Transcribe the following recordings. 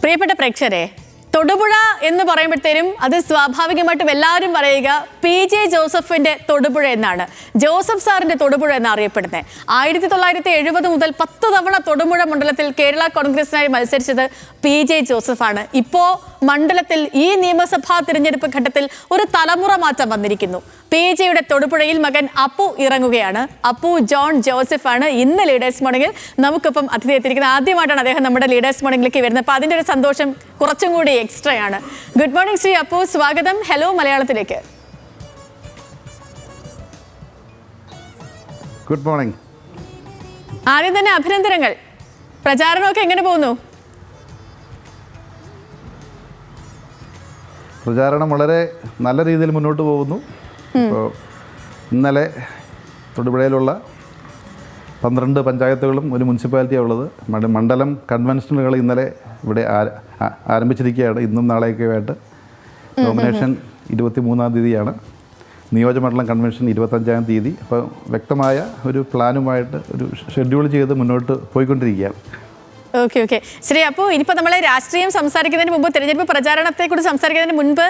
പ്രിയപ്പെട്ട പ്രേക്ഷകരെ, തൊടുപുഴ എന്ന് പറയുമ്പോഴത്തേനും അത് സ്വാഭാവികമായിട്ടും എല്ലാവരും പറയുക PJ ജോസഫിന്റെ തൊടുപുഴ എന്നാണ്. ജോസഫ് സാറിന്റെ തൊടുപുഴ എന്ന് അറിയപ്പെടുന്നത്. 1970 മുതൽ 10 തവണ തൊടുപുഴ മണ്ഡലത്തിൽ കേരള കോൺഗ്രസിനായി മത്സരിച്ചത് PJ ജോസഫാണ്. ഇപ്പോൾ മണ്ഡലത്തിൽ ഈ നിയമസഭാ തിരഞ്ഞെടുപ്പ് ഘട്ടത്തിൽ ഒരു തലമുറ മാറ്റം വന്നിരിക്കുന്നു. PJയുടെ തൊടുപുഴയിൽ മകൻ അപ്പു ഇറങ്ങുകയാണ്. അപ്പു ജോൺ ജോസഫ് ആണ് ഇന്ന് ലീഡേഴ്സ് മോർണിംഗിൽ നമുക്കിപ്പം അതിഥി എത്തിയിരിക്കുന്നത്. ആദ്യമായിട്ടാണ് അദ്ദേഹം നമ്മുടെ ലീഡേഴ്സ് മോർണിംഗിലേക്ക് വരുന്നത്. അപ്പോൾ അതിൻ്റെ ഒരു സന്തോഷം കുറച്ചും കൂടി എക്സ്ട്രാ ആണ്. ഗുഡ് മോർണിംഗ് ശ്രീ അപ്പു, സ്വാഗതം ഹലോ മലയാളത്തിലേക്ക്. Good morning. ആദ്യം തന്നെ അഭിനന്ദനങ്ങൾ. പ്രചാരണമൊക്കെ എങ്ങനെ പോകുന്നു? പ്രചാരണം വളരെ നല്ല രീതിയിൽ മുന്നോട്ട് പോകുന്നു. ഇപ്പോൾ ഇന്നലെ തൊടുപുഴയിലുള്ള 12 പഞ്ചായത്തുകളും ഒരു മുനിസിപ്പാലിറ്റിയാണ് ഉള്ളത്. മണ്ഡലം കൺവെൻഷനുകൾ ഇന്നലെ ഇവിടെ ആരംഭിച്ചിരിക്കുകയാണ്. ഇന്നും നാളെയൊക്കെ ആയിട്ട് നോമിനേഷൻ 23-ാം തീയതിയാണ്. നിയോജകമണ്ഡലം കൺവെൻഷൻ 25-ാം തീയതി. അപ്പോൾ വ്യക്തമായ ഒരു പ്ലാനുമായിട്ട് ഒരു ഷെഡ്യൂൾ ചെയ്ത് മുന്നോട്ട് പോയിക്കൊണ്ടിരിക്കുകയാണ്. ഓക്കെ ശ്രീ അപ്പു, ഇനിയിപ്പോൾ നമ്മളെ രാഷ്ട്രീയം സംസാരിക്കുന്നതിന് മുമ്പ്, തിരഞ്ഞെടുപ്പ് പ്രചാരണത്തെക്കുറിച്ച് സംസാരിക്കുന്നതിന് മുൻപ്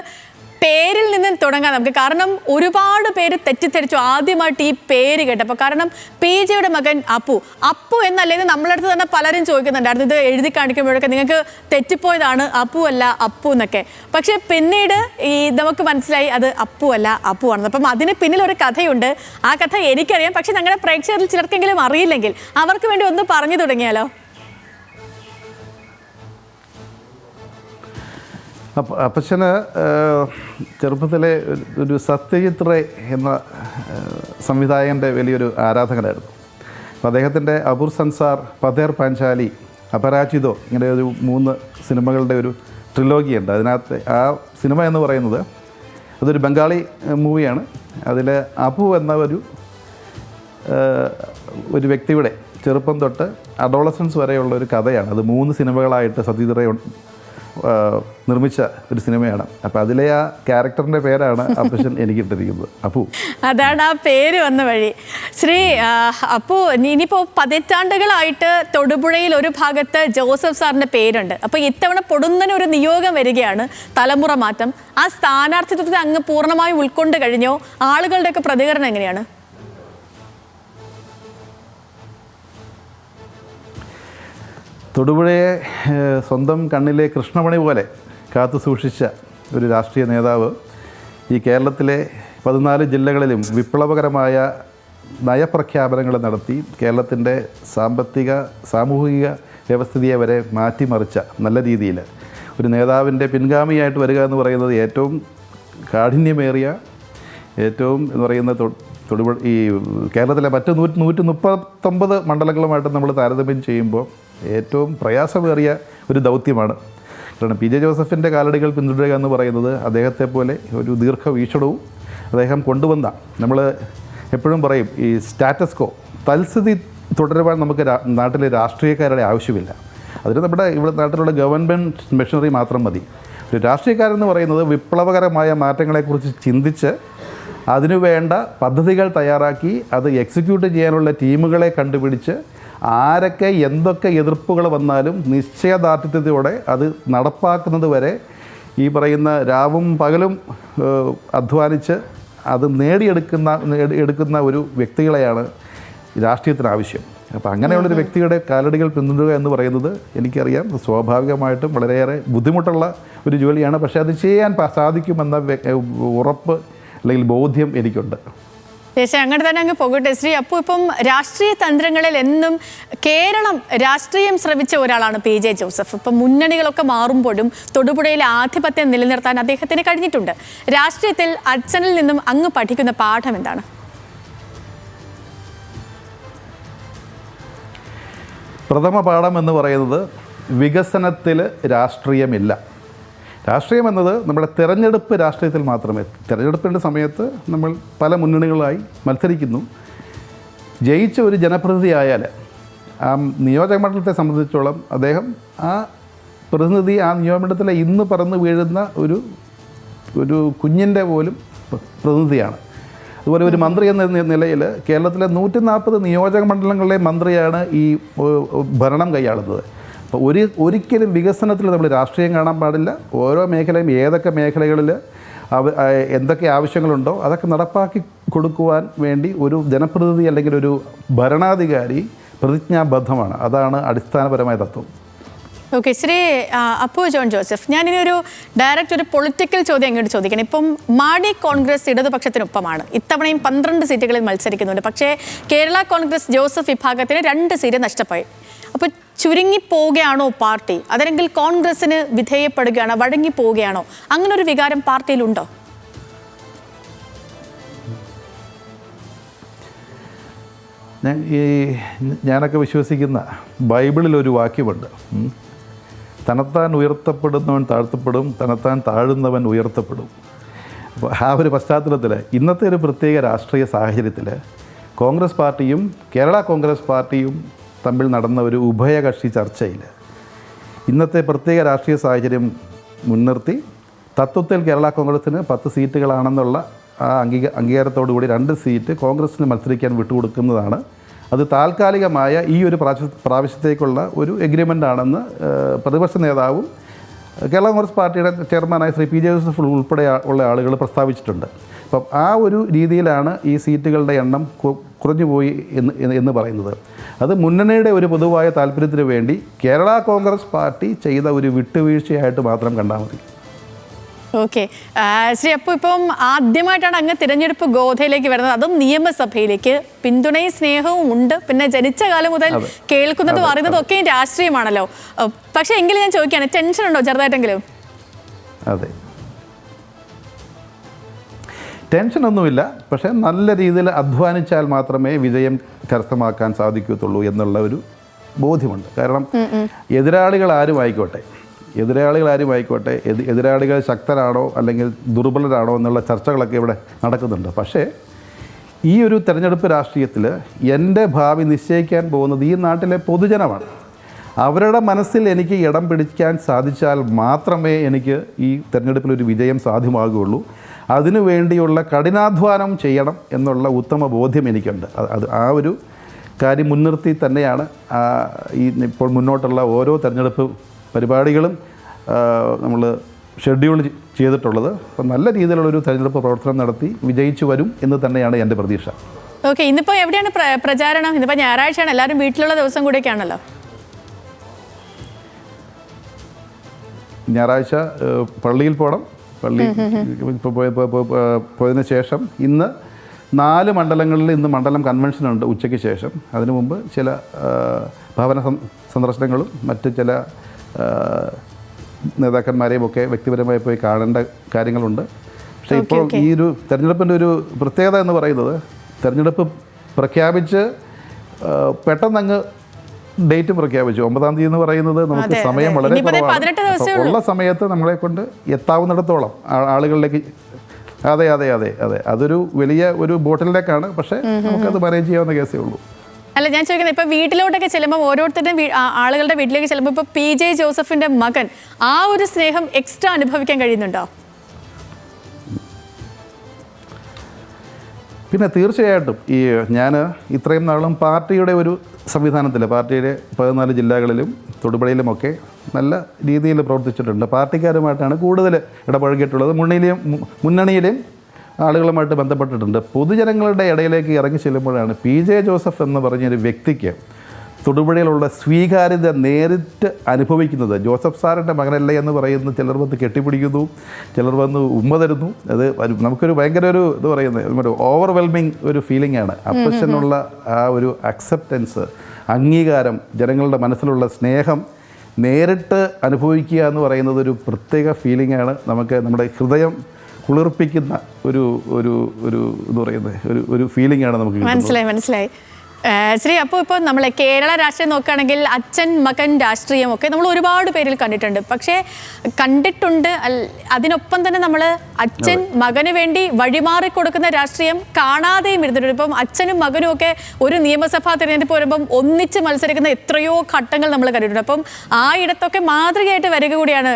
പേരിൽ നിന്ന് തുടങ്ങാം നമുക്ക്. കാരണം ഒരുപാട് പേര് തെറ്റിദ്ധരിച്ചു ആദ്യമായിട്ട് ഈ പേര് കേട്ടപ്പോൾ. കാരണം PJയുടെ മകൻ അപ്പു എന്നല്ലേന്ന് നമ്മളടുത്ത് തന്നെ പലരും ചോദിക്കുന്നുണ്ടായിരുന്നു. ഇത് എഴുതി കാണിക്കുമ്പോഴൊക്കെ നിങ്ങൾക്ക് തെറ്റിപ്പോയതാണ്, അപ്പു അല്ല അപ്പു എന്നൊക്കെ. പക്ഷേ പിന്നീട് നമുക്ക് മനസ്സിലായി അത് അപ്പു അല്ല അപ്പു ആണെന്ന്. അപ്പം അതിന് പിന്നിലൊരു കഥയുണ്ട്. ആ കഥ എനിക്കറിയാം, പക്ഷെ ഞങ്ങളുടെ പ്രേക്ഷകരിൽ ചിലർക്കെങ്കിലും അറിയില്ലെങ്കിൽ അവർക്ക് വേണ്ടി ഒന്ന് പറഞ്ഞു തുടങ്ങിയാലോ? അപ്പച്ചന് ചെറുപ്പത്തിലെ ഒരു സത്യജിത് റേ എന്ന സംവിധായകൻ്റെ വലിയൊരു ആരാധകനായിരുന്നു. അപ്പോൾ അദ്ദേഹത്തിൻ്റെ അപൂർ സൻസാർ, പതേർ പാഞ്ചാലി, അപരാജിതോ ഇങ്ങനെ ഒരു 3 സിനിമകളുടെ ഒരു ട്രിലോഗിയുണ്ട്. അതിനകത്ത് ആ സിനിമ എന്ന് പറയുന്നത് അതൊരു ബംഗാളി മൂവിയാണ്. അതിൽ അപ്പു എന്ന ഒരു വ്യക്തിയുടെ ചെറുപ്പം തൊട്ട് അഡോളസൻസ് വരെയുള്ള ഒരു കഥയാണ്. അത് 3 സിനിമകളായിട്ട് സത്യജിത് റേ നിർമ്മിച്ച ഒരു സിനിമയാണ്. അപ്പം അതിലെ ആ ക്യാരക്ടറിൻ്റെ പേരാണ് അപ്പച്ചൻ എനിക്ക് ഇട്ടിരിക്കുന്നത്, അപ്പു. അതാണ് ആ പേര് വന്ന വഴി. ശ്രീ അപ്പു, ഇനിയിപ്പോൾ 10 ആയിട്ട് തൊടുപുഴയിൽ ഒരു ഭാഗത്ത് ജോസഫ് സാറിൻ്റെ പേരുണ്ട്. അപ്പോൾ ഇത്തവണ പൊടുന്നനെ ഒരു നിയോഗം വരികയാണ്, തലമുറ മാറ്റം. ആ സ്ഥാനാർത്ഥിത്വത്തെ അങ്ങ് പൂർണ്ണമായും ഉൾക്കൊണ്ട് കഴിഞ്ഞോ? ആളുകളുടെയൊക്കെ പ്രതികരണം എങ്ങനെയാണ്? തൊടുപുഴയെ സ്വന്തം കണ്ണിലെ കൃഷ്ണമണി പോലെ കാത്തു സൂക്ഷിച്ച ഒരു രാഷ്ട്രീയ നേതാവ് ഈ കേരളത്തിലെ 14 ജില്ലകളിലും വിപ്ലവകരമായ നയപ്രഖ്യാപനങ്ങൾ നടത്തി കേരളത്തിൻ്റെ സാമൂഹിക വ്യവസ്ഥിതിയെ വരെ മാറ്റിമറിച്ച നല്ല രീതിയിൽ ഒരു നേതാവിൻ്റെ പിൻഗാമിയായിട്ട് വരിക എന്ന് പറയുന്നത് ഏറ്റവും കാഠിന്യമേറിയ, ഏറ്റവും എന്ന് പറയുന്ന തൊടുപുഴ ഈ കേരളത്തിലെ മറ്റ് 139 മണ്ഡലങ്ങളുമായിട്ട് നമ്മൾ താരതമ്യം ചെയ്യുമ്പോൾ ഏറ്റവും പ്രയാസമേറിയ ഒരു ദൗത്യമാണ്. കാരണം PJ ജോസഫിൻ്റെ കാലടികൾ പിന്തുടരുക എന്ന് പറയുന്നത് അദ്ദേഹത്തെ പോലെ ഒരു ദീർഘവീക്ഷണവും അദ്ദേഹം കൊണ്ടുവന്ന, നമ്മൾ എപ്പോഴും പറയും ഈ സ്റ്റാറ്റസ് കോ, തൽസ്ഥിതി തുടരുവാൻ നമുക്ക് നാട്ടിലെ രാഷ്ട്രീയക്കാരുടെ ആവശ്യമില്ല. അതിന് ഇവിടെ നാട്ടിലുള്ള ഗവൺമെൻറ് മെഷീനറി മാത്രം മതി. ഒരു രാഷ്ട്രീയക്കാരെന്ന് പറയുന്നത് വിപ്ലവകരമായ മാറ്റങ്ങളെക്കുറിച്ച് ചിന്തിച്ച് അതിനുവേണ്ട പദ്ധതികൾ തയ്യാറാക്കി അത് എക്സിക്യൂട്ട് ചെയ്യാനുള്ള ടീമുകളെ കണ്ടുപിടിച്ച് ആരൊക്കെ എന്തൊക്കെ എതിർപ്പുകൾ വന്നാലും നിശ്ചയദാർഢ്യത്തോടെ അത് നടപ്പാക്കുന്നത് വരെ ഈ പറയുന്ന രാവും പകലും അധ്വാനിച്ച് അത് നേടിയെടുക്കുന്ന ഒരു വ്യക്തികളെയാണ് രാഷ്ട്രീയത്തിന് ആവശ്യം. അപ്പോൾ അങ്ങനെയുള്ളൊരു വ്യക്തിയുടെ കാലടികൾ പിന്തുടരുക എന്ന് പറയുന്നത് എനിക്കറിയാം സ്വാഭാവികമായിട്ടും വളരെയേറെ ബുദ്ധിമുട്ടുള്ള ഒരു ജോലിയാണ്. പക്ഷേ അത് ചെയ്യാൻ സാധിക്കുമെന്ന ഉറപ്പ് അല്ലെങ്കിൽ ബോധ്യം എനിക്കുണ്ട്. ചേച്ചി അങ്ങനെ തന്നെ അങ്ങ് പോകട്ടെ. ശ്രീ അപ്പു, ഇപ്പം രാഷ്ട്രീയ തന്ത്രങ്ങളിൽ എന്നും കേരളം രാഷ്ട്രീയം ശ്രമിച്ച ഒരാളാണ് PJ ജോസഫ്. ഇപ്പം മുന്നണികളൊക്കെ മാറുമ്പോഴും തൊടുപുഴയിലെ ആധിപത്യം നിലനിർത്താൻ അദ്ദേഹത്തിന് കഴിഞ്ഞിട്ടുണ്ട്. രാഷ്ട്രീയത്തിൽ അച്ഛനിൽ നിന്നും അങ്ങ് പഠിക്കുന്ന പാഠം എന്താണ്? പ്രഥമ പാഠം എന്ന് പറയുന്നത് വികസനത്തിൽ രാഷ്ട്രീയമില്ല. രാഷ്ട്രീയം എന്നത് നമ്മുടെ തിരഞ്ഞെടുപ്പ് രാഷ്ട്രീയത്തിൽ മാത്രമേ. തിരഞ്ഞെടുപ്പിൻ്റെ സമയത്ത് നമ്മൾ പല മുന്നണികളായി മത്സരിക്കുന്നു. ജയിച്ച ഒരു ജനപ്രതിനിധി ആയാൽ ആ നിയോജക മണ്ഡലത്തെ സംബന്ധിച്ചോളം അദ്ദേഹം ആ പ്രതിനിധി ആ നിയോജകമണ്ഡലത്തിലെ ഇന്ന് പറന്ന് വീഴുന്ന ഒരു കുഞ്ഞിൻ്റെ പോലും പ്രതിനിധിയാണ്. അതുപോലെ ഒരു മന്ത്രി എന്ന നിലയിൽ കേരളത്തിലെ 140 നിയോജക മണ്ഡലങ്ങളിലെ മന്ത്രിയാണ് ഈ ഭരണം കൈയാളുന്നത്. അപ്പോൾ ഒരിക്കലും വികസനത്തിൽ നമ്മൾ രാഷ്ട്രീയം കാണാൻ പാടില്ല. ഓരോ മേഖലയും ഏതൊക്കെ മേഖലകളിൽ എന്തൊക്കെ ആവശ്യങ്ങളുണ്ടോ അതൊക്കെ നടപ്പാക്കി കൊടുക്കുവാൻ വേണ്ടി ഒരു ജനപ്രതിനിധി അല്ലെങ്കിൽ ഒരു ഭരണാധികാരി പ്രതിജ്ഞാബദ്ധമാണ്. അതാണ് അടിസ്ഥാനപരമായ തത്വം. Okay, Shri Appu John Joseph, ഞാനിനി ഒരു ഡയറക്റ്റ് ഒരു പൊളിറ്റിക്കൽ ചോദ്യം അങ്ങോട്ട് ചോദിക്കണം. ഇപ്പം മാണി കോൺഗ്രസ് ഇടതുപക്ഷത്തിനൊപ്പമാണ്, ഇത്തവണയും 12 സീറ്റുകളിൽ മത്സരിക്കുന്നുണ്ട്. പക്ഷേ കേരള കോൺഗ്രസ് ജോസഫ് വിഭാഗത്തിന് 2 സീറ്റ് നഷ്ടമായി. അപ്പോൾ ചുരുങ്ങിപ്പോവുകയാണോ പാർട്ടി, അതല്ലെങ്കിൽ കോൺഗ്രസിന് വിധേയപ്പെടുകയാണോ, വഴങ്ങിപ്പോവുകയാണോ? അങ്ങനെ ഒരു വികാരം പാർട്ടിയിലുണ്ടോ? ഞാനൊക്കെ വിശ്വസിക്കുന്ന ബൈബിളിലൊരു വാക്യമുണ്ട്, തനത്താൻ ഉയർത്തപ്പെടുന്നവൻ താഴ്ത്തപ്പെടും, തനത്താൻ താഴുന്നവൻ ഉയർത്തപ്പെടും. അപ്പോൾ ആ ഒരു പശ്ചാത്തലത്തിൽ ഇന്നത്തെ ഒരു പ്രത്യേക രാഷ്ട്രീയ സാഹചര്യത്തിൽ കോൺഗ്രസ് പാർട്ടിയും കേരള കോൺഗ്രസ് പാർട്ടിയും തമ്മിൽ നടന്ന ഒരു ഉഭയകക്ഷി ചർച്ചയിൽ ഇന്നത്തെ പ്രത്യേക രാഷ്ട്രീയ സാഹചര്യം മുൻനിർത്തി തത്വത്തിൽ കേരള കോൺഗ്രസിന് 10 സീറ്റുകളാണെന്നുള്ള ആ അംഗീകാരത്തോടുകൂടി 2 സീറ്റ് കോൺഗ്രസിന് മത്സരിക്കാൻ വിട്ടുകൊടുക്കുന്നതാണ്. അത് താൽക്കാലികമായ ഈ ഒരു പ്രാവശ്യത്തേക്കുള്ള ഒരു എഗ്രിമെൻ്റ് ആണെന്ന് പ്രതിപക്ഷ നേതാവും കേരള കോൺഗ്രസ് പാർട്ടിയുടെ ചെയർമാനായ ശ്രീ പി ജെ ജോസഫ് ഉൾപ്പെടെ ഉള്ള ആളുകൾ പ്രസ്താവിച്ചിട്ടുണ്ട്. അപ്പം ആ ഒരു രീതിയിലാണ് ഈ സീറ്റുകളുടെ എണ്ണം കുറഞ്ഞുപോയി എന്ന് പറയുന്നത്. അത് മുന്നണിയുടെ ഒരു പൊതുവായ താല്പര്യത്തിന് വേണ്ടി കേരള കോൺഗ്രസ് പാർട്ടി ചെയ്ത ഒരു വിട്ടുവീഴ്ചയായിട്ട് മാത്രം കണ്ടാൽ മതി. ഓക്കെ, ശ്രീ അപ്പു, ഇപ്പം ആദ്യമായിട്ടാണ് അങ്ങ് തിരഞ്ഞെടുപ്പ് ഗോധയിലേക്ക് വരുന്നത്, അതും നിയമസഭയിലേക്ക്. പിന്തുണയും സ്നേഹവും ഉണ്ട്, പിന്നെ ജനിച്ച കാലം മുതൽ കേൾക്കുന്നതും അറിയുന്നതും ഒക്കെയും രാഷ്ട്രീയമാണല്ലോ. പക്ഷേ എങ്കിലും ഞാൻ ചോദിക്കുകയാണ്, ടെൻഷൻ ഉണ്ടോ ചെറുതായിട്ടെങ്കിലും? അതെ, ടെൻഷനൊന്നുമില്ല. പക്ഷേ നല്ല രീതിയിൽ അധ്വാനിച്ചാൽ മാത്രമേ വിജയം കരസ്ഥമാക്കാൻ സാധിക്കത്തുള്ളൂ എന്നുള്ള ഒരു ബോധ്യമുണ്ട്. കാരണം എതിരാളികൾ ആരും ആയിക്കോട്ടെ, എതിരാളികൾ ശക്തരാണോ അല്ലെങ്കിൽ ദുർബലരാണോ എന്നുള്ള ചർച്ചകളൊക്കെ ഇവിടെ നടക്കുന്നുണ്ട്. പക്ഷേ ഈ ഒരു തെരഞ്ഞെടുപ്പ് രാഷ്ട്രീയത്തിൽ എൻ്റെ ഭാവി നിശ്ചയിക്കാൻ പോകുന്നത് ഈ നാട്ടിലെ പൊതുജനമാണ്. അവരുടെ മനസ്സിൽ എനിക്ക് ഇടം പിടിക്കാൻ സാധിച്ചാൽ മാത്രമേ എനിക്ക് ഈ തെരഞ്ഞെടുപ്പിലൊരു വിജയം സാധ്യമാകുകയുള്ളൂ. അതിനു വേണ്ടിയുള്ള കഠിനാധ്വാനം ചെയ്യണം എന്നുള്ള ഉത്തമ ബോധ്യം എനിക്കുണ്ട്. അത് ആ ഒരു കാര്യം മുൻനിർത്തി തന്നെയാണ് ഈ ഇപ്പോൾ മുന്നോട്ടുള്ള ഓരോ തെരഞ്ഞെടുപ്പ് പരിപാടികളും നമ്മൾ ഷെഡ്യൂൾ ചെയ്തിട്ടുള്ളത്. അപ്പം നല്ല രീതിയിലുള്ളൊരു തെരഞ്ഞെടുപ്പ് പ്രവർത്തനം നടത്തി വിജയിച്ചു വരും എന്ന് തന്നെയാണ് എൻ്റെ പ്രതീക്ഷ. ഓക്കെ, ഇന്നിപ്പോൾ എവിടെയാണ് പ്രചാരണം? ഇന്നിപ്പോൾ ഞായറാഴ്ചയാണ്, എല്ലാവരും വീട്ടിലുള്ള ദിവസം കൂടെയൊക്കെയാണല്ലോ. ഞായറാഴ്ച പള്ളിയിൽ പോകണം. പള്ളി ഇപ്പോൾ പോയതിന് ശേഷം ഇന്ന് 4 മണ്ഡലങ്ങളിൽ ഇന്ന് മണ്ഡലം കൺവെൻഷനുണ്ട് ഉച്ചയ്ക്ക് ശേഷം. അതിനു മുമ്പ് ചില ഭവന സന്ദർശനങ്ങളും മറ്റ് ചില നേതാക്കന്മാരെയും ഒക്കെ വ്യക്തിപരമായി പോയി കാണേണ്ട കാര്യങ്ങളുണ്ട്. പക്ഷേ ഇപ്പോൾ ഈ ഒരു തെരഞ്ഞെടുപ്പിൻ്റെ ഒരു പ്രത്യേകത എന്ന് പറയുന്നത്, തെരഞ്ഞെടുപ്പ് പ്രഖ്യാപിച്ച് പെട്ടെന്നങ്ങ് ഡേറ്റ് പ്രഖ്യാപിച്ചു. 9-ാം തീയതി എന്ന് പറയുന്നത് നമുക്ക് സമയം വളരെ കുറവാണ്. ഉള്ള സമയത്ത് നമ്മളെ കൊണ്ട് എത്താവുന്നിടത്തോളം ആളുകളിലേക്ക് അതെ അതൊരു വലിയ ഒരു ബോട്ടിലേക്കാണ്. പക്ഷേ നമുക്കത് മാനേജ് ചെയ്യാവുന്ന കേസേ ഉള്ളൂ. അല്ല, ഞാൻ ചോദിക്കുന്നത്, ഇപ്പോൾ വീട്ടിലോട്ടൊക്കെ ചെല്ലുമ്പോൾ ഓരോരുത്തരുടെയും ആളുകളുടെ വീട്ടിലേക്ക് ചെല്ലുമ്പോൾ ഇപ്പോൾ പി ജെ ജോസഫിൻ്റെ മകൻ ആ ഒരു സ്നേഹം എക്സ്ട്രാ അനുഭവിക്കാൻ കഴിയുന്നുണ്ടോ? പിന്നെ തീർച്ചയായിട്ടും ഞാൻ ഇത്രയും നാളും പാർട്ടിയുടെ ഒരു സംവിധാനത്തിൽ പാർട്ടിയുടെ 14 ജില്ലകളിലും തൊടുപുഴയിലുമൊക്കെ നല്ല രീതിയിൽ പ്രവർത്തിച്ചിട്ടുണ്ട്. പാർട്ടിക്കാരുമായിട്ടാണ് കൂടുതൽ ഇടപഴകിയിട്ടുള്ളത്. മുന്നണിയിലെയും ആളുകളുമായിട്ട് ബന്ധപ്പെട്ടിട്ടുണ്ട്. പൊതുജനങ്ങളുടെ ഇടയിലേക്ക് ഇറങ്ങി ചെല്ലുമ്പോഴാണ് പി ജെ ജോസഫ് എന്ന് പറഞ്ഞൊരു വ്യക്തിക്ക് തൊടുപുഴയിലുള്ള സ്വീകാര്യത നേരിട്ട് അനുഭവിക്കുന്നത്. ജോസഫ് സാറിൻ്റെ മകനല്ലേ എന്ന് പറയുന്നു, ചിലർ വന്ന് കെട്ടിപ്പിടിക്കുന്നു, ചിലർ വന്ന് ഉമ്മ തരുന്നു. അത് നമുക്കൊരു ഭയങ്കര ഒരു ഇത് പറയുന്നത് ഒരു ഓവർവെൽമിങ് ഒരു ഫീലിംഗ് ആണ്. അപ്പച്ചനുള്ള ആ ഒരു അക്സെപ്റ്റൻസ്, അംഗീകാരം, ജനങ്ങളുടെ മനസ്സിലുള്ള സ്നേഹം നേരിട്ട് അനുഭവിക്കുക എന്ന് പറയുന്നത് ഒരു പ്രത്യേക ഫീലിംഗ് ആണ്. നമുക്ക് നമ്മുടെ ഹൃദയം കുളിർപ്പിക്കുന്ന ഒരു ഒരു ഒരു എന്ന് പറയുന്നത് ഒരു ഫീലിംഗ് ആണ് നമുക്ക്. മനസ്സിലായി. ശ്രീ, അപ്പോൾ ഇപ്പോൾ നമ്മൾ കേരള രാഷ്ട്രീയം നോക്കുകയാണെങ്കിൽ അച്ഛൻ മകൻ രാഷ്ട്രീയമൊക്കെ നമ്മൾ ഒരുപാട് പേരിൽ കണ്ടിട്ടുണ്ട്. പക്ഷേ അതിനൊപ്പം തന്നെ നമ്മൾ അച്ഛൻ മകന് വേണ്ടി വഴിമാറി കൊടുക്കുന്ന രാഷ്ട്രീയം കാണാതെയും ഇരുന്നിട്ടുണ്ട്. ഇപ്പം അച്ഛനും മകനും ഒക്കെ ഒരു നിയമസഭാ തിരഞ്ഞെടുപ്പ് വരുമ്പം ഒന്നിച്ച് മത്സരിക്കുന്ന എത്രയോ ഘട്ടങ്ങൾ നമ്മൾ കണ്ടിട്ടുണ്ട്. അപ്പം ആ ഇടത്തൊക്കെ മാതൃകയായിട്ട് വരിക കൂടിയാണ്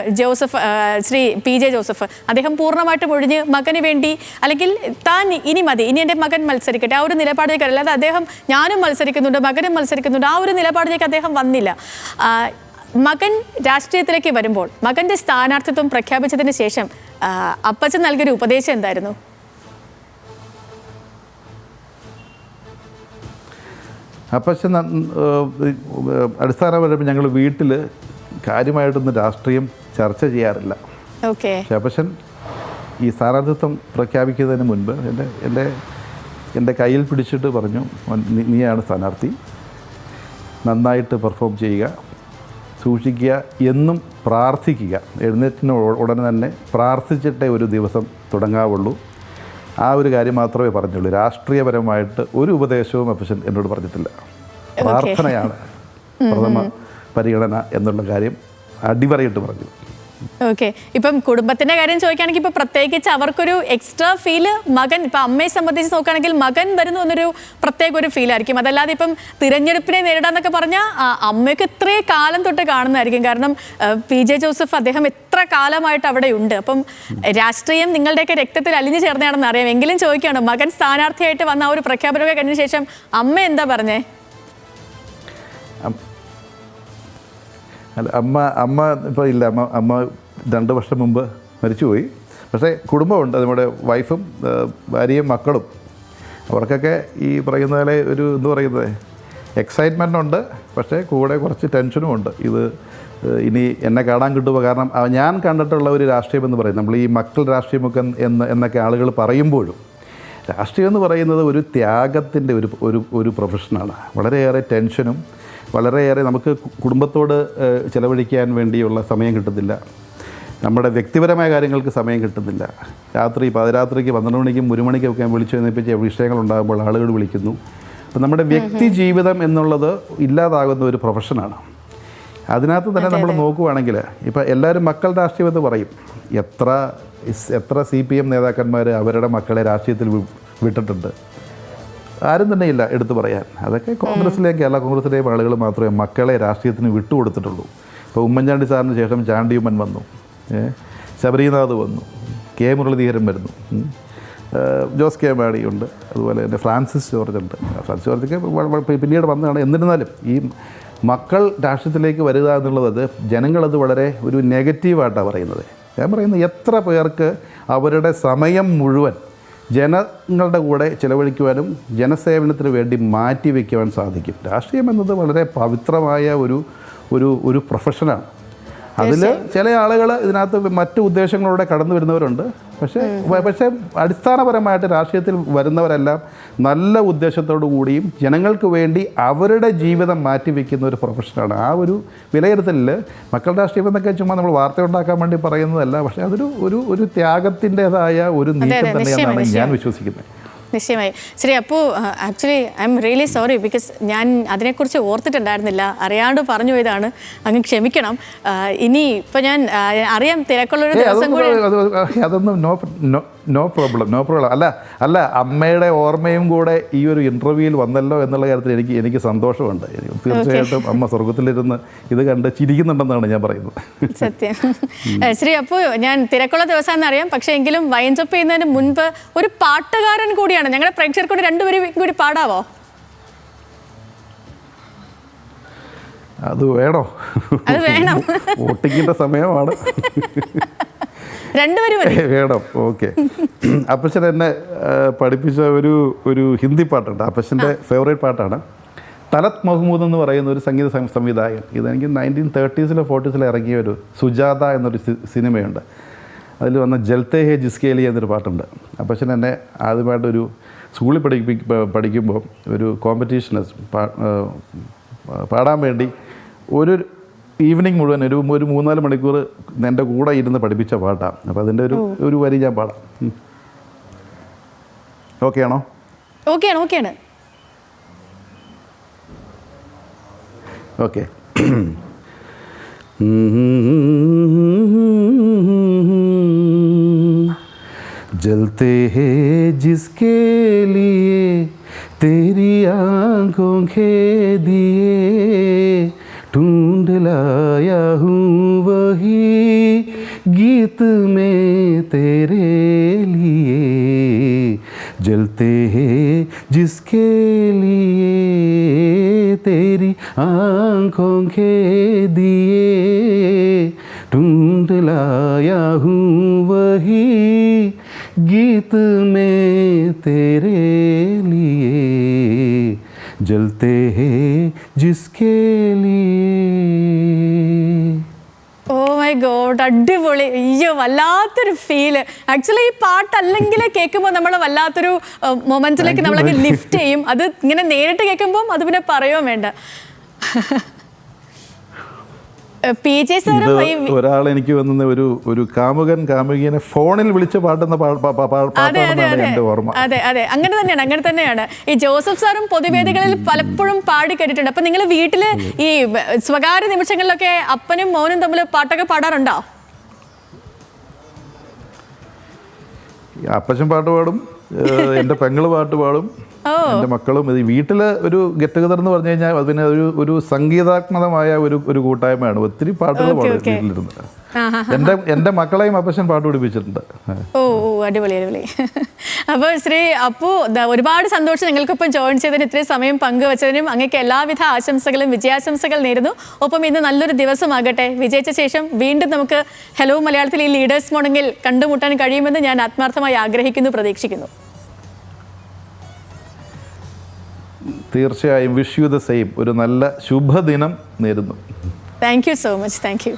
ശ്രീ പി ജെ ജോസഫ്. അദ്ദേഹം പൂർണ്ണമായിട്ടും ഒഴിഞ്ഞ് മകന് വേണ്ടി, അല്ലെങ്കിൽ താൻ ഇനി മതി, ഇനി എൻ്റെ മകൻ മത്സരിക്കട്ടെ, ആ ഒരു നിലപാടിലേക്ക്, അല്ലാതെ അദ്ദേഹം ഞാനും മത്സരിക്കുന്നുണ്ട്, മകനും മത്സരിക്കുന്നുണ്ട്, ആ ഒരു നിലപാടിലേക്ക് അദ്ദേഹം വന്നില്ല. മകൻ രാഷ്ട്രീയത്തിലേക്ക് വരുമ്പോൾ മകന്റെ സ്ഥാനാർത്ഥിത്വം പ്രഖ്യാപിച്ചതിന് ശേഷം അപ്പച്ചൻ നൽകിയൊരു ഉപദേശം എന്തായിരുന്നു? അപ്പച്ചൻ അടിസ്ഥാനപരമായി ഞങ്ങൾ വീട്ടിൽ കാര്യമായിട്ടൊന്നും രാഷ്ട്രീയം ചർച്ച ചെയ്യാറില്ല. ഓക്കെ. പക്ഷെ അപ്പച്ചൻ ഈ സ്ഥാനാർത്ഥിത്വം പ്രഖ്യാപിക്കുന്നതിന് മുൻപ് എൻ്റെ കയ്യിൽ പിടിച്ചിട്ട് പറഞ്ഞു, നീയാണ് സ്ഥാനാർത്ഥി, നന്നായിട്ട് പെർഫോം ചെയ്യുക, സൂക്ഷിക്കുക, എന്നും പ്രാർത്ഥിക്കുക, എഴുന്നേറ്റിന് ഉടനെ തന്നെ പ്രാർത്ഥിച്ചിട്ടേ ഒരു ദിവസം തുടങ്ങാവുള്ളൂ. ആ ഒരു കാര്യം മാത്രമേ പറഞ്ഞുള്ളൂ. രാഷ്ട്രീയപരമായിട്ട് ഒരു ഉപദേശവും അപ്പച്ചൻ എന്നോട് പറഞ്ഞിട്ടില്ല. പ്രാർത്ഥനയാണ് പ്രഥമ പരിഗണന എന്നുള്ള കാര്യം അടിവരയിട്ട് പറഞ്ഞു. ഓക്കെ. ഇപ്പം കുടുംബത്തിന്റെ കാര്യം ചോദിക്കുകയാണെങ്കിൽ ഇപ്പൊ പ്രത്യേകിച്ച് അവർക്കൊരു എക്സ്ട്രാ ഫീല് മകൻ, ഇപ്പൊ അമ്മയെ സംബന്ധിച്ച് നോക്കുകയാണെങ്കിൽ മകൻ വരുന്നു എന്നൊരു പ്രത്യേക ഒരു ഫീലായിരിക്കും. അതല്ലാതെ ഇപ്പം തിരഞ്ഞെടുപ്പിനെ നേരിടാന്നൊക്കെ പറഞ്ഞാൽ അമ്മയ്ക്ക് ഇത്രയും കാലം തൊട്ട് കാണുന്നതായിരിക്കും. കാരണം PJ ജോസഫ് അദ്ദേഹം എത്ര കാലമായിട്ട് അവിടെ ഉണ്ട്. അപ്പം രാഷ്ട്രീയം നിങ്ങളുടെയൊക്കെ രക്തത്തിൽ അലിഞ്ഞു ചേർന്നതാണെന്ന് അറിയാം. എങ്കിലും ചോദിക്കുകയാണ്, മകൻ സ്ഥാനാർത്ഥിയായിട്ട് വന്ന ആ ഒരു പ്രഖ്യാപനമൊക്കെ കഴിഞ്ഞ ശേഷം അമ്മ എന്താ പറഞ്ഞേ? അല്ല, അമ്മ ഇപ്പോൾ ഇല്ല. അമ്മ 2 വർഷം മുമ്പ് മരിച്ചുപോയി. പക്ഷേ കുടുംബമുണ്ട്, നമ്മുടെ വൈഫും ഭാര്യയും മക്കളും. അവർക്കൊക്കെ ഈ പറയുന്ന പോലെ ഒരു എന്ത് പറയുന്നത് എക്സൈറ്റ്മെൻ്റ് ഉണ്ട്, പക്ഷേ കൂടെ കുറച്ച് ടെൻഷനും ഉണ്ട്. ഇത് ഇനി എന്നെ കാണാൻ കിട്ടുമോ? കാരണം ഞാൻ കണ്ടിട്ടുള്ള ഒരു രാഷ്ട്രീയം എന്ന് പറയുന്നത്, നമ്മൾ ഈ മക്കൾ രാഷ്ട്രീയമൊക്കെ എന്നൊക്കെ ആളുകൾ പറയുമ്പോഴും രാഷ്ട്രീയം എന്ന് പറയുന്നത് ഒരു ത്യാഗത്തിൻ്റെ ഒരു പ്രൊഫഷനാണ്. വളരെയേറെ ടെൻഷനും വളരെയേറെ നമുക്ക് കുടുംബത്തോട് ചിലവഴിക്കാൻ വേണ്ടിയുള്ള സമയം കിട്ടുന്നില്ല. നമ്മുടെ വ്യക്തിപരമായ കാര്യങ്ങൾക്ക് സമയം കിട്ടുന്നില്ല. പാതിരാത്രിക്ക് 12 മണിക്കും 1 മണിക്കൊക്കെ വിളിച്ചു എഴുന്നേൽപ്പിച്ച വിഷയങ്ങളുണ്ടാകുമ്പോൾ ആളുകൾ വിളിക്കുന്നു. അപ്പം നമ്മുടെ വ്യക്തി ജീവിതം എന്നുള്ളത് ഇല്ലാതാകുന്ന ഒരു പ്രൊഫഷനാണ്. അതിനകത്ത് തന്നെ നമ്മൾ നോക്കുവാണെങ്കിൽ ഇപ്പോൾ എല്ലാവരും മക്കൾ രാഷ്ട്രീയം എന്ന് പറയും. എത്ര CPM നേതാക്കന്മാർ അവരുടെ മക്കളെ രാഷ്ട്രീയത്തിൽ വിട്ടിട്ടുണ്ട്? ആരും തന്നെ ഇല്ല എടുത്തു പറയാൻ. അതൊക്കെ കോൺഗ്രസിലെയും കേരള കോൺഗ്രസിലെയും ആളുകൾ മാത്രമേ മക്കളെ രാഷ്ട്രീയത്തിന് വിട്ടുകൊടുത്തിട്ടുള്ളൂ. ഇപ്പോൾ ഉമ്മൻചാണ്ടി സാറിന് ശേഷം ചാണ്ടിയുമ്മൻ വന്നു, ശബരീനാഥ് വന്നു, K മുരളീധരൻ വരുന്നു, ജോസ് കെ മാണിയുണ്ട്, അതുപോലെ തന്നെ ഫ്രാൻസിസ് ജോർജ് ഉണ്ട്. ഫ്രാൻസിസ് ജോർജൊക്കെ പിന്നീട് വന്നതാണ്. എന്നിരുന്നാലും ഈ മക്കൾ രാഷ്ട്രീയത്തിലേക്ക് വരിക എന്നുള്ളത് ജനങ്ങളത് വളരെ ഒരു നെഗറ്റീവായിട്ടാണ് പറയുന്നത്. ഞാൻ പറയുന്നത് എത്ര പേർക്ക് അവരുടെ സമയം മുഴുവൻ ജനങ്ങളുടെ കൂടെ ചിലവഴിക്കുവാനും ജനസേവനത്തിന് വേണ്ടി മാറ്റി വയ്ക്കുവാൻ സാധിക്കും. രാഷ്ട്രീയം എന്നത് വളരെ പവിത്രമായ ഒരു പ്രൊഫഷനാണ്. അതിൽ ചില ആളുകൾ ഇതിനകത്ത് മറ്റു ഉദ്ദേശങ്ങളോടെ കടന്നു വരുന്നവരുണ്ട്. പക്ഷേ അടിസ്ഥാനപരമായിട്ട് രാഷ്ട്രീയത്തിൽ വരുന്നവരെല്ലാം നല്ല ഉദ്ദേശത്തോടു കൂടിയും ജനങ്ങൾക്ക് വേണ്ടി അവരുടെ ജീവിതം മാറ്റിവെക്കുന്ന ഒരു പ്രൊഫഷനാണ്. ആ ഒരു വിലയിരുത്തലിൽ മക്കൾ രാഷ്ട്രീയം എന്നൊക്കെ ചുമ്മാ നമ്മൾ വാർത്ത ഉണ്ടാക്കാൻ വേണ്ടി പറയുന്നതല്ല. പക്ഷേ അതൊരു ഒരു ത്യാഗത്തിൻ്റെതായ ഒരു നീക്കം തന്നെയാണെന്നാണ് ഞാൻ വിശ്വസിക്കുന്നത്. നിശ്ചയമായി. ശരി, അപ്പോൾ actually I am really sorry, because ഞാൻ അതിനെക്കുറിച്ച് ഓർത്തിട്ടുണ്ടായിരുന്നില്ല, അറിയാണ്ട് പറഞ്ഞു പോയതാണ്, അങ്ങ് ക്ഷമിക്കണം. ഇനി ഇപ്പോൾ ഞാൻ അറിയാം തിരക്കുള്ളൊരു ദിവസം കൂടി. അതൊന്നും നോ പ്രോബ്ലം. അല്ല അമ്മയുടെ ഓർമ്മയും കൂടെ ഈ ഒരു ഇൻ്റർവ്യൂവിൽ വന്നല്ലോ എന്നുള്ള കാര്യത്തിൽ എനിക്ക് സന്തോഷമുണ്ട്. തീർച്ചയായിട്ടും അമ്മ സ്വർഗത്തിലിരുന്ന് ഇത് കണ്ട് ചിരിക്കുന്നുണ്ടെന്നാണ് ഞാൻ പറയുന്നത്. സത്യം. ശരി, അപ്പോൾ ഞാൻ തിരക്കുള്ള ദിവസമാണെന്ന് അറിയാം, പക്ഷേ എങ്കിലും വൈൻഡപ്പ് ചെയ്യുന്നതിന് മുൻപ് ഒരു പാട്ടുകാരൻ കൂടിയാണ്, ഞങ്ങളുടെ പ്രേക്ഷകർക്കൂടെ 2 പേരും കൂടി പാടാവോ? അത് വേണോ? അത് വേണം. വോട്ടിങ്ങിൻ്റെ സമയമാണ്. 2 പേരും വേണം. ഓക്കെ. അപ്പച്ചൻ എന്നെ പഠിപ്പിച്ച ഒരു ഹിന്ദി പാട്ടുണ്ട്. അപ്പച്ചൻ്റെ ഫേവറേറ്റ് പാട്ടാണ്. തലത് മഹ്മൂദ് എന്ന് പറയുന്ന ഒരു സംഗീത സംവിധായകൻ. ഇതെനിക്ക് 1930s 40s ഇറങ്ങിയ ഒരു സുജാത എന്നൊരു സിനിമയുണ്ട്. അതിൽ വന്ന ജൽത്തേ ഹേ ജിസ്കേ ലിയേ എന്നൊരു പാട്ടുണ്ട്. അപ്പച്ചൻ എന്നെ ആദ്യമായിട്ടൊരു സ്കൂളിൽ പഠിക്കുമ്പോൾ ഒരു കോമ്പറ്റീഷന് പാടാൻ വേണ്ടി ഒരു ഈവനിങ് മുഴുവൻ ഒരു 3-4 മണിക്കൂർ എൻ്റെ കൂടെ ഇരുന്ന് പഠിപ്പിച്ച പാട്ടാണ്. അപ്പോൾ അതിൻ്റെ ഒരു വരി ഞാൻ പാടാം. ഓക്കെ ആണോ? ഓക്കെയാണ്. ഓക്കെ. जलते हैं जिसके लिए तेरी आँखों के दिए ढूंढ लाया हूँ वही गीत में तेरे लिए जलते हैं जिसके लिए तेरी आँखों के दिए लाया हूँ वही गीत में तेरे लिए जलते हैं जिसके लिए. ഓ മൈ ഗോഡ്, അടിപൊളി. അയ്യോ, വല്ലാത്തൊരു ഫീല്. ആക്ച്വലി ഈ പാട്ട് അല്ലെങ്കിൽ കേൾക്കുമ്പോൾ നമ്മൾ വല്ലാത്തൊരു മൊമെന്റിലേക്ക് നമ്മളൊക്കെ ലിഫ്റ്റ് ചെയ്യും. അത് ഇങ്ങനെ നേരിട്ട് കേൾക്കുമ്പോൾ അത് പിന്നെ പറയുകയും വേണ്ട. PJ സാറും ഒരാൾ എനിക്ക് വന്ന ഒരു കാമുകൻ കാമുകിനെ ഫോണിൽ വിളിച്ച് പാട്ടുന്ന പാട്ടാണെന്നാണ് എൻ്റെ ഓർമ്മ. അതെ അതെ, അങ്ങനെ തന്നെയാണ്. ഈ ജോസഫ് സാറും പൊതുവേദികളിൽ പലപ്പോഴും പാടി കേട്ടിട്ടുണ്ട്. അപ്പൊ നിങ്ങൾ വീട്ടില് ഈ സ്വകാര്യ നിമിഷങ്ങളിലൊക്കെ അപ്പനും മോനും തമ്മിൽ പാട്ടൊക്കെ പാടാറുണ്ടോ? അപ്പച്ചൻ പാട്ട് പാടും, എൻ്റെ പെങ്ങള് പാട്ട് പാടും, എൻ്റെ മക്കളും. ഇത് വീട്ടില് ഒരു ഗെറ്റ് ടുഗദർ എന്ന് പറഞ്ഞു കഴിഞ്ഞാൽ അതിന് ഒരു സംഗീതാത്മകമായ ഒരു കൂട്ടായ്മയാണ്. ഒത്തിരി പാട്ടുകൾ പാടും വീട്ടിലിരുന്ന്. എൻ്റെ മക്കളെയും അപ്പച്ചൻ പാട്ട് പഠിപ്പിച്ചിട്ടുണ്ട്. ഓ അടിപൊളി. അപ്പോൾ ശ്രീ അപ്പു, ഒരുപാട് സന്തോഷം നിങ്ങൾക്കൊപ്പം ജോയിൻ ചെയ്തതിന്, ഇത്രയും സമയം പങ്കുവച്ചതിനും അങ്ങേക്ക് എല്ലാവിധ ആശംസകളും വിജയാശംസകൾ നേരുന്നു. ഒപ്പം ഇന്ന് നല്ലൊരു ദിവസമാകട്ടെ. വിജയിച്ച ശേഷം വീണ്ടും നമുക്ക് ഹലോ മലയാളത്തിൽ ഈ ലീഡേഴ്സ് മോർണിംഗിൽ കണ്ടുമുട്ടാൻ കഴിയുമെന്ന് ഞാൻ ആത്മാർത്ഥമായി ആഗ്രഹിക്കുന്നു, പ്രതീക്ഷിക്കുന്നു. തീർച്ചയായും. Wish you the same. ഒരു നല്ല ശുഭദിനം നേരുന്നു. Thank you so much. Thank you.